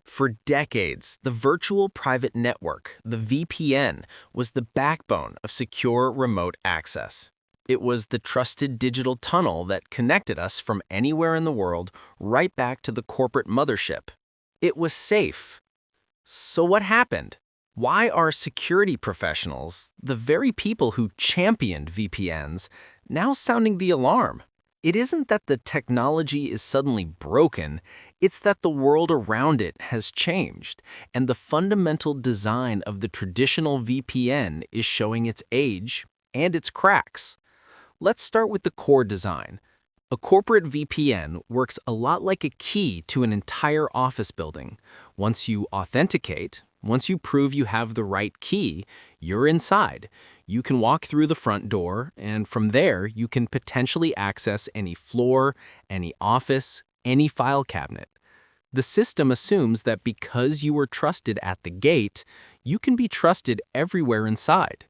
For decades, the virtual private network, the VPN, was the backbone of secure remote access. It was the trusted digital tunnel that connected us from anywhere in the world right back to the corporate mothership. It was safe. So what happened? Why are security professionals, the very people who championed VPNs, now sounding the alarm? It isn't that the technology is suddenly broken, it's that the world around it has changed, and the fundamental design of the traditional VPN is showing its age and its cracks. Let's start with the core design. A corporate VPN works a lot like a key to an entire office building. Once you authenticate, once you prove you have the right key, you're inside. You can walk through the front door, and from there, you can potentially access any floor, any office, any file cabinet. The system assumes that because you were trusted at the gate, you can be trusted everywhere inside.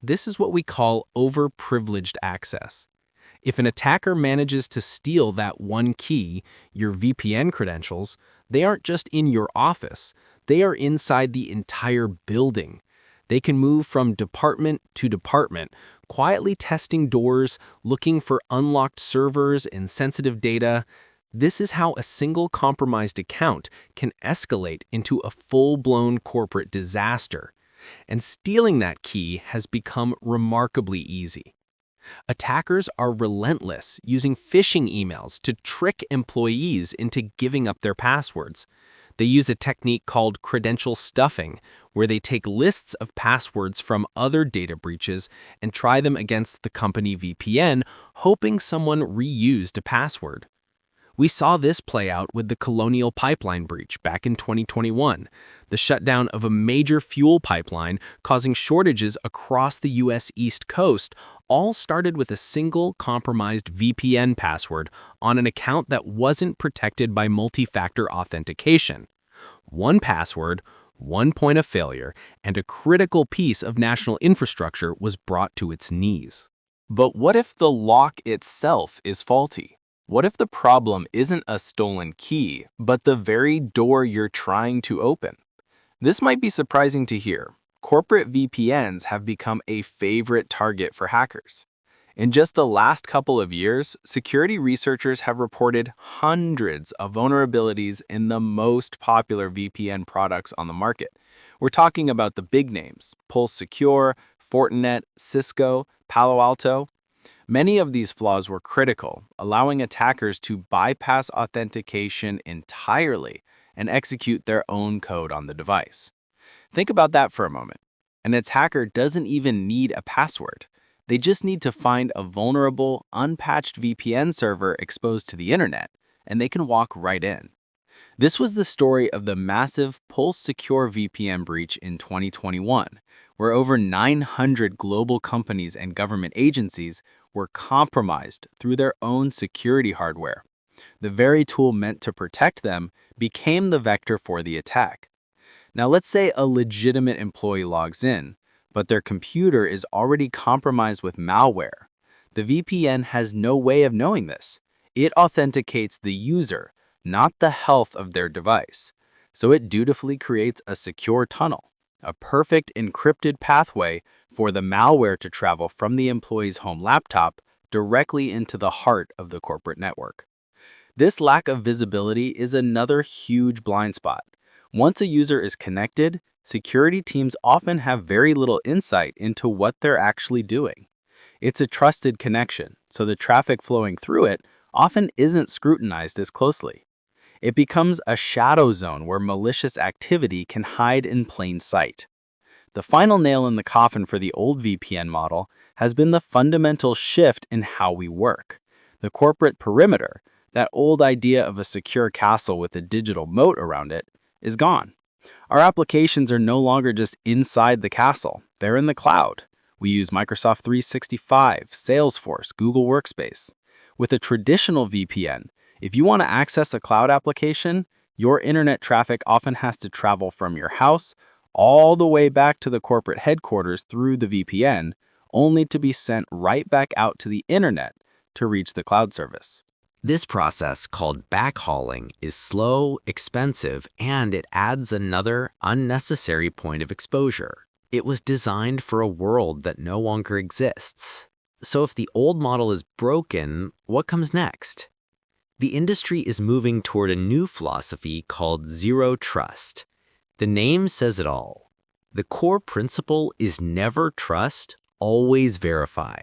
This is what we call overprivileged access. If an attacker manages to steal that one key, your VPN credentials, they aren't just in your office, they are inside the entire building. They can move from department to department, quietly testing doors, looking for unlocked servers and sensitive data. This is how a single compromised account can escalate into a full-blown corporate disaster. And stealing that key has become remarkably easy. Attackers are relentless, using phishing emails to trick employees into giving up their passwords. They use a technique called credential stuffing, where they take lists of passwords from other data breaches and try them against the company VPN, hoping someone reused a password. We saw this play out with the Colonial Pipeline breach back in 2021, the shutdown of a major fuel pipeline causing shortages across the U.S. East Coast, all started with a single compromised VPN password on an account that wasn't protected by multi-factor authentication. One password, one point of failure, and a critical piece of national infrastructure was brought to its knees. But what if the lock itself is faulty? What if the problem isn't a stolen key, but the very door you're trying to open? This might be surprising to hear. Corporate VPNs have become a favorite target for hackers. In just the last couple of years, security researchers have reported hundreds of vulnerabilities in the most popular VPN products on the market. We're talking about the big names: Pulse Secure, Fortinet, Cisco, Palo Alto. Many of these flaws were critical, allowing attackers to bypass authentication entirely and execute their own code on the device. Think about that for a moment. An attacker doesn't even need a password. They just need to find a vulnerable, unpatched VPN server exposed to the internet, and they can walk right in. This was the story of the massive Pulse Secure VPN breach in 2021, where over 900 global companies and government agencies were compromised through their own security hardware. The very tool meant to protect them became the vector for the attack. Now let's say a legitimate employee logs in, but their computer is already compromised with malware. The VPN has no way of knowing this. It authenticates the user, not the health of their device. So it dutifully creates a secure tunnel, a perfect encrypted pathway for the malware to travel from the employee's home laptop directly into the heart of the corporate network. This lack of visibility is another huge blind spot. Once a user is connected, security teams often have very little insight into what they're actually doing. It's a trusted connection, so the traffic flowing through it often isn't scrutinized as closely. It becomes a shadow zone where malicious activity can hide in plain sight. The final nail in the coffin for the old VPN model has been the fundamental shift in how we work. The corporate perimeter, that old idea of a secure castle with a digital moat around it, is gone. Our applications are no longer just inside the castle, they're in the cloud. We use Microsoft 365, Salesforce, Google Workspace. With a traditional VPN, if you want to access a cloud application, your internet traffic often has to travel from your house all the way back to the corporate headquarters through the VPN, only to be sent right back out to the internet to reach the cloud service. This process, called backhauling, is slow, expensive, and it adds another unnecessary point of exposure. It was designed for a world that no longer exists. So if the old model is broken, what comes next? The industry is moving toward a new philosophy called zero trust. The name says it all. The core principle is never trust, always verify.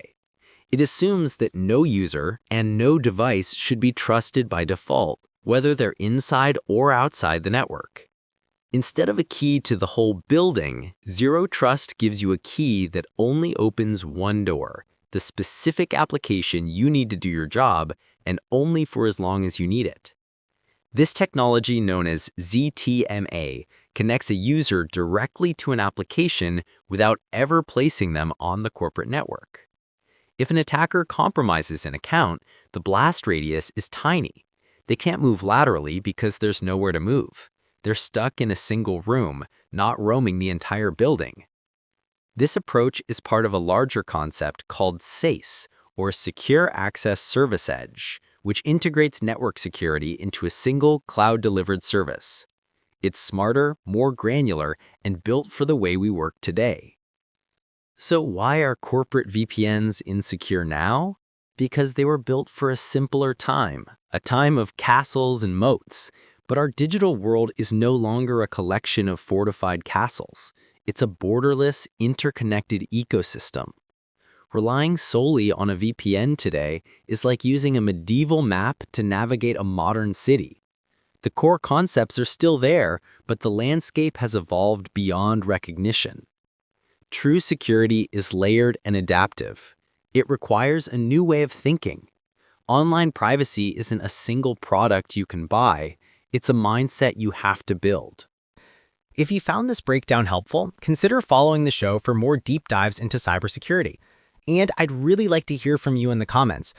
It assumes that no user and no device should be trusted by default, whether they're inside or outside the network. Instead of a key to the whole building, zero trust gives you a key that only opens one door, the specific application you need to do your job, and only for as long as you need it. This technology, known as ZTMA, connects a user directly to an application without ever placing them on the corporate network. If an attacker compromises an account, the blast radius is tiny. They can't move laterally because there's nowhere to move. They're stuck in a single room, not roaming the entire building. This approach is part of a larger concept called SACE, or Secure Access Service Edge, which integrates network security into a single cloud-delivered service. It's smarter, more granular, and built for the way we work today. So why are corporate VPNs insecure now? Because they were built for a simpler time, a time of castles and moats. But our digital world is no longer a collection of fortified castles. It's a borderless, interconnected ecosystem. Relying solely on a VPN today is like using a medieval map to navigate a modern city. The core concepts are still there, but the landscape has evolved beyond recognition. True security is layered and adaptive. It requires a new way of thinking. Online privacy isn't a single product you can buy. It's a mindset you have to build. If you found this breakdown helpful, consider following the show for more deep dives into cybersecurity. And I'd really like to hear from you in the comments.